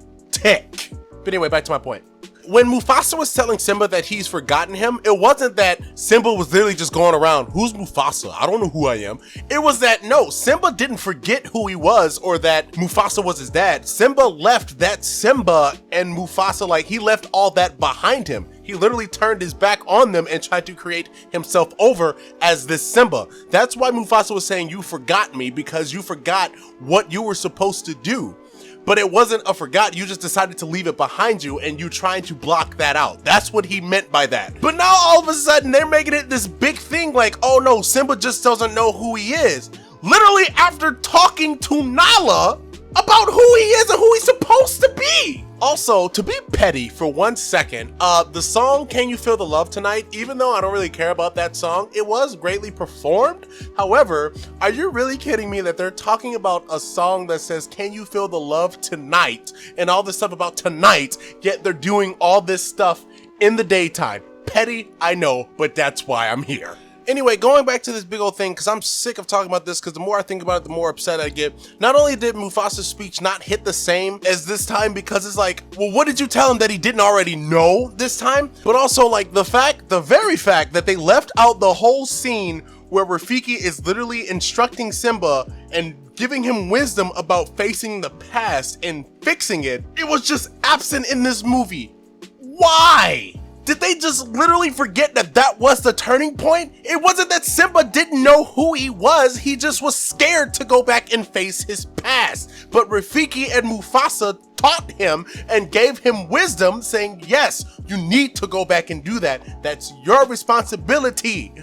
Speaker 1: But anyway, back to my point. When Mufasa was telling Simba that he's forgotten him, it wasn't that Simba was literally just going around, who's Mufasa? I don't know who I am. It was that, no, Simba didn't forget who he was or that Mufasa was his dad. Simba left that Simba and Mufasa, like, he left all that behind him. He literally turned his back on them and tried to create himself over as this Simba. That's why Mufasa was saying, you forgot me, because you forgot what you were supposed to do. But it wasn't a forgot, you just decided to leave it behind you, and you trying to block that out. That's what he meant by that. But now all of a sudden they're making it this big thing, like, oh no, Simba just doesn't know who he is. Literally after talking to Nala about who he is and who he's supposed to be. Also, to be petty for 1 second, the song Can You Feel the Love Tonight, even though I don't really care about that song, it was greatly performed. However, are you really kidding me that they're talking about a song that says, can you feel the love tonight, and all this stuff about tonight, yet they're doing all this stuff in the daytime? Petty, I know, but that's why I'm here. Anyway, going back to this big old thing, because I'm sick of talking about this, because the more I think about it, the more upset I get. Not only did Mufasa's speech not hit the same as this time, because it's like, well, what did you tell him that he didn't already know this time? But also, like, the very fact that they left out the whole scene where Rafiki is literally instructing Simba and giving him wisdom about facing the past and fixing it, it was just absent in this movie. Why? Did they just literally forget that that was the turning point? It wasn't that Simba didn't know who he was, he just was scared to go back and face his past. But Rafiki and Mufasa taught him and gave him wisdom, saying, yes, you need to go back and do that. That's your responsibility.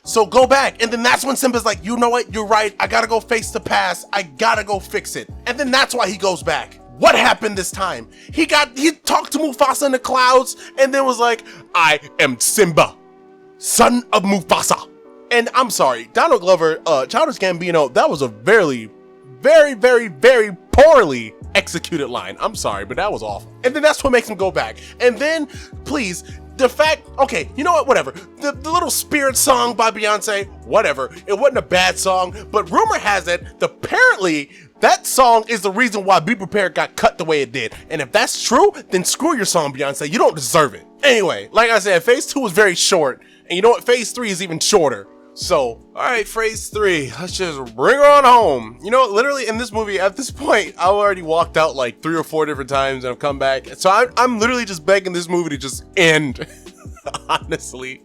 Speaker 1: So go back. And then that's when Simba's like, you know what, you're right, I gotta go face the past, I gotta go fix it. And then that's why he goes back. What happened this time? He talked to Mufasa in the clouds and then was like, I am Simba, son of Mufasa. And I'm sorry, Donald Glover, Childish Gambino, that was a very, very, very, very poorly executed line. I'm sorry, but that was awful. And then that's what makes him go back. And then, please, the fact, okay, you know what, whatever. The little Spirit song by Beyonce, whatever. It wasn't a bad song, but rumor has it, apparently, that song is the reason why Be Prepared got cut the way it did. And if that's true, then screw your song, Beyonce. You don't deserve it. Anyway, like I said, phase 2 was very short. And you know what? Phase 3 is even shorter. So, alright, phase 3. Let's just bring her on home. You know what? Literally in this movie, at this point, I already walked out like 3 or 4 different times and I've come back. So I'm literally just begging this movie to just end. Honestly,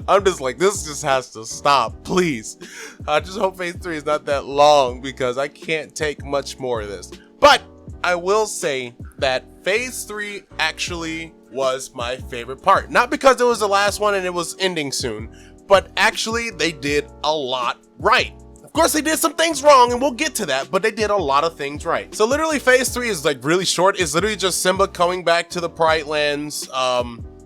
Speaker 1: I'm just like, this just has to stop, please. I just hope phase 3 is not that long because I can't take much more of this. But I will say that phase 3 actually was my favorite part. Not because it was the last one and it was ending soon, but actually they did a lot right. Of course, they did some things wrong, and we'll get to that, but they did a lot of things right. So literally, phase 3 is like really short. It's literally just Simba coming back to the Pride Lands,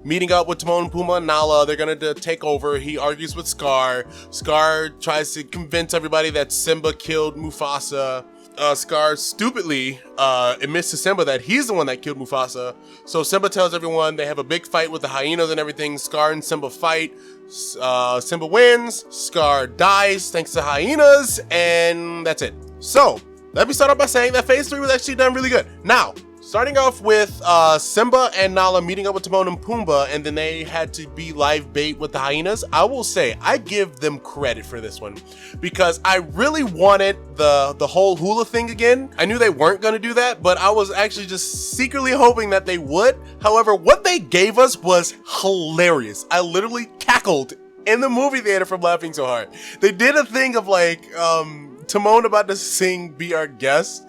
Speaker 1: meeting up with Timon, Pumbaa, and Nala. They're gonna take over. He argues with Scar. Scar tries to convince everybody that Simba killed Mufasa. Scar stupidly admits to Simba that he's the one that killed Mufasa. So Simba tells everyone they have a big fight with the hyenas and everything. Scar and Simba fight. Simba wins. Scar dies thanks to hyenas, and that's it. So let me start off by saying that phase 3 was actually done really good. Now, starting off with Simba and Nala meeting up with Timon and Pumbaa, and then they had to be live bait with the hyenas. I will say, I give them credit for this one because I really wanted the whole hula thing again. I knew they weren't going to do that, but I was actually just secretly hoping that they would. However, what they gave us was hilarious. I literally cackled in the movie theater from laughing so hard. They did a thing of like Timon about to sing Be Our Guest.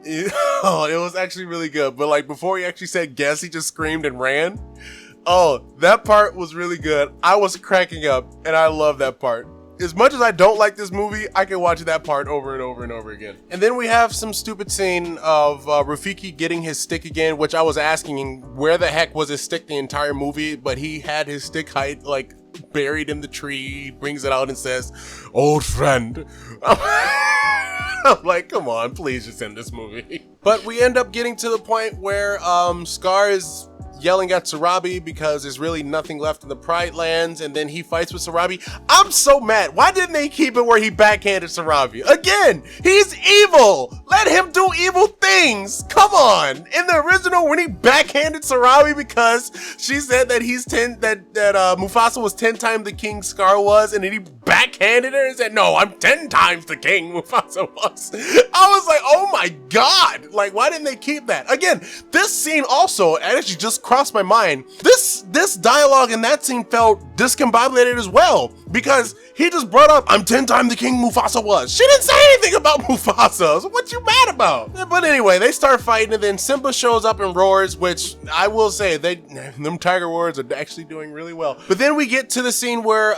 Speaker 1: Oh, it was actually really good. But like before he actually said guess, he just screamed and ran. Oh, that part was really good. I was cracking up and I love that part. As much as I don't like this movie, I can watch that part over and over and over again. And then we have some stupid scene of Rafiki getting his stick again, which I was asking where the heck was his stick the entire movie, but he had his stick like buried in the tree, brings it out and says, "Old friend." I'm like, come on, please just end this movie. But we end up getting to the point where Scar is yelling at Sarabi because there's really nothing left in the Pride Lands, and then he fights with Sarabi. I'm so mad. Why didn't they keep it where he backhanded Sarabi? Again, he's evil. Let him do evil things. Come on. In the original, when he backhanded Sarabi because she said that Mufasa was 10 times the king Scar was, and then he backhanded her and said, no, I'm 10 times the king Mufasa was. I was like, oh my God. Like, why didn't they keep that? Again, this scene also actually just crossed my mind. This dialogue in that scene felt discombobulated as well, because he just brought up, I'm 10 times the king Mufasa was. She didn't say anything about Mufasa. So what you mad about? But anyway, they start fighting, and then Simba shows up and roars, which I will say, them tiger roars are actually doing really well. But then we get to the scene where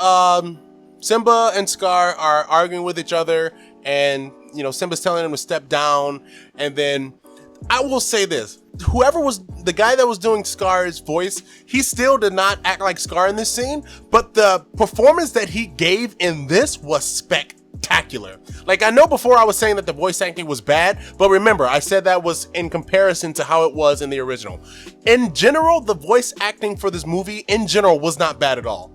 Speaker 1: Simba and Scar are arguing with each other, and you know, Simba's telling him to step down, and then I will say this, whoever was the guy that was doing Scar's voice, he still did not act like Scar in this scene, but the performance that he gave in this was spectacular. Like, I know before I was saying that the voice acting was bad, but remember, I said that was in comparison to how it was in the original. In general, the voice acting for this movie in general was not bad at all.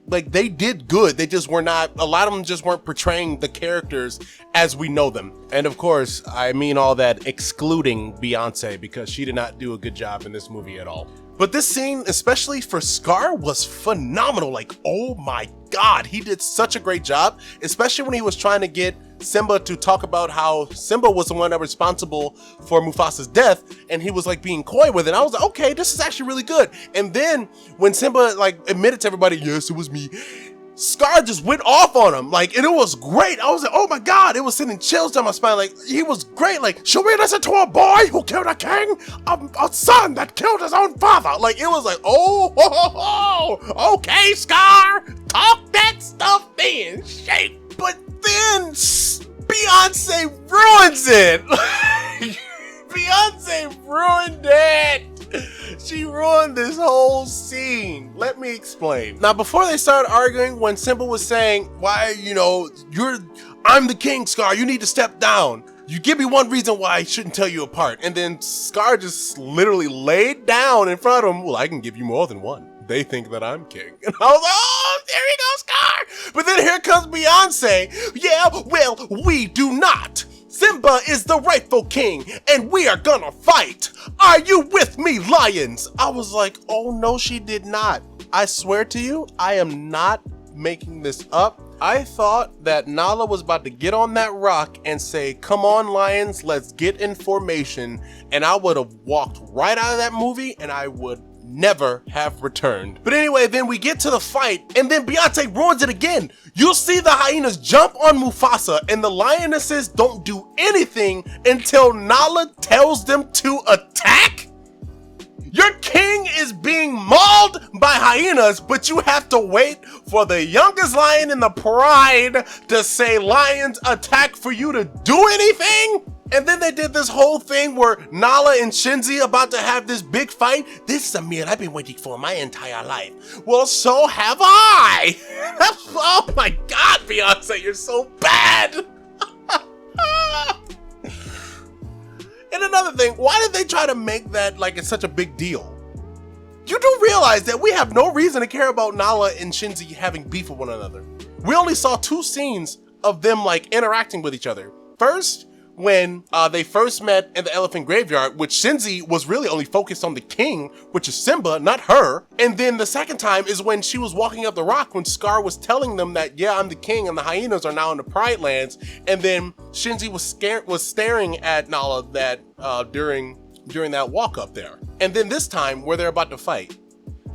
Speaker 1: Like, they did good. They just were not, a lot of them just weren't portraying the characters as we know them. And of course, I mean all that excluding Beyonce, because she did not do a good job in this movie at all. But this scene, especially for Scar, was phenomenal. Like, oh my God, he did such a great job, especially when he was trying to get Simba to talk about how Simba was the one that was responsible for Mufasa's death, and he was like being coy with it. I was like, okay, this is actually really good. And then when Simba like admitted to everybody, yes, it was me, Scar just went off on him, like, and it was great. I was like, oh my God, it was sending chills down my spine. Like, he was great. Like, should we listen to a boy who killed a king? A son that killed his own father. Like, it was like, oh, ho, ho, ho. Okay, Scar, talk that stuff in shape. But then Beyonce ruins it. Beyonce ruined it. She ruined this whole scene. Let me explain. Now, before they started arguing, when Simba was saying, why, I'm the king, Scar, you need to step down. You give me one reason why I shouldn't tell you apart. And then Scar just literally laid down in front of him. Well, I can give you more than one. They think that I'm king. And I was like, oh, there he goes, Scar. But then here comes Beyonce. Yeah, well, we do not. Simba is the rightful king, and we are gonna fight. Are you with me, lions? I was like, oh no, she did not. I swear to you, I am not making this up. I thought that Nala was about to get on that rock and say, come on, lions, let's get in formation. And I would have walked right out of that movie, and I would never have returned. But anyway, then we get to the fight, and then Beyonce ruins it again. You'll see the hyenas jump on Mufasa, and the lionesses don't do anything until Nala tells them to attack? Your king is being mauled by hyenas, but you have to wait for the youngest lion in the pride to say, lions, attack, for you to do anything? And then they did this whole thing where Nala and Shinzi about to have this big fight. This is a meal I've been waiting for my entire life. Well, so have I. Oh my God, Beyonce, you're so bad. And another thing, why did they try to make that like it's such a big deal? You do realize that we have no reason to care about Nala and Shinzi having beef with one another. We only saw 2 scenes of them like interacting with each other. First, when they first met in the elephant graveyard, which Shinzi was really only focused on the king, which is Simba, not her. And then the second time is when she was walking up the rock when Scar was telling them that, yeah, I'm the king and the hyenas are now in the Pride Lands. And then Shinzi was staring at Nala during that walk up there. And then this time where they're about to fight,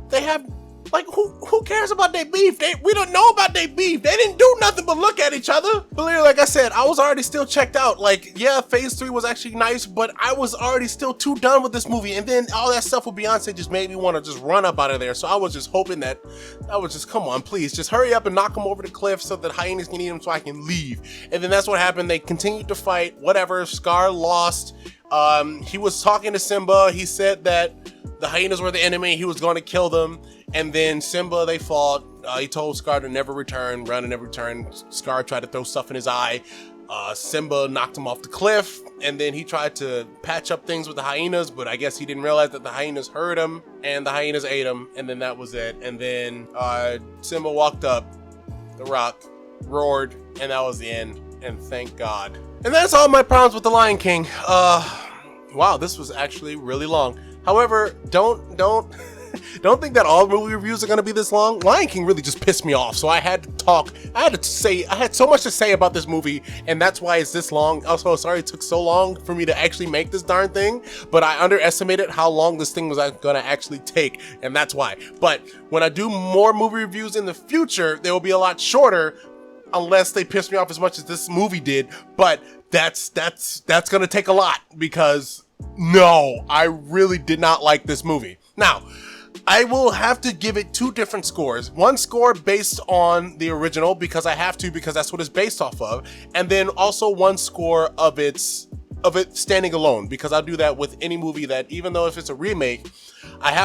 Speaker 1: they have, like, who cares about their beef? We don't know about their beef. They didn't do nothing but look at each other. But like I said, I was already still checked out. Like, yeah, phase 3 was actually nice, but I was already still too done with this movie. And then all that stuff with Beyonce just made me want to just run up out of there. So I was just hoping that, come on, please, just hurry up and knock him over the cliff so that hyenas can eat him so I can leave. And then that's what happened. They continued to fight, whatever. Scar lost. He was talking to Simba. He said that the hyenas were the enemy. He was going to kill them. And then Simba, they fought. He told Scar to never return, run and never return. Scar tried to throw stuff in his eye. Simba knocked him off the cliff. And then he tried to patch up things with the hyenas, but I guess he didn't realize that the hyenas heard him and the hyenas ate him. And then that was it. And then Simba walked up the rock, roared, and that was the end. And thank God. And that's all my problems with The Lion King. Wow, this was actually really long. However, don't think that all movie reviews are going to be this long. Lion King really just pissed me off, so I had to talk. I had so much to say about this movie, and that's why it's this long. Also, sorry it took so long for me to actually make this darn thing, but I underestimated how long this thing was going to actually take, and that's why. But when I do more movie reviews in the future, they will be a lot shorter, unless they piss me off as much as this movie did. But that's going to take a lot, because no, I really did not like this movie. Now, I will have to give it 2 different scores. One score based on the original, because I have to, because that's what it's based off of. And then also one score of it standing alone, because I'll do that with any movie that, even though if it's a remake, I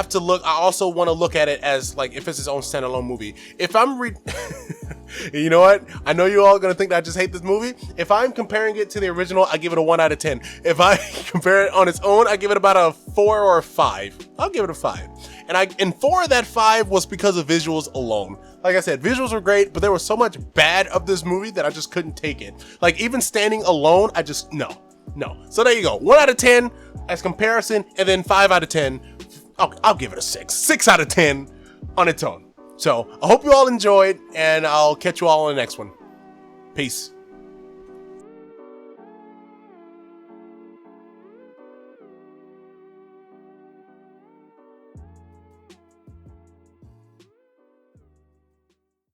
Speaker 1: also want to look at it as like if it's its own standalone movie. If I'm you know what? I know you all gonna think that I just hate this movie. If I'm comparing it to the original, I give it a 1 out of 10. If I compare it on its own, I give it about a 4 or a 5. I'll give it a 5. And 4 of that 5 was because of visuals alone. Like I said, visuals were great, but there was so much bad of this movie that I just couldn't take it. Like even standing alone, I just, no. So there you go. 1 out of 10 as comparison, and then 5 out of 10. I'll give it a 6. 6 out of 10 on its own. So I hope you all enjoyed, and I'll catch you all on the next one. Peace.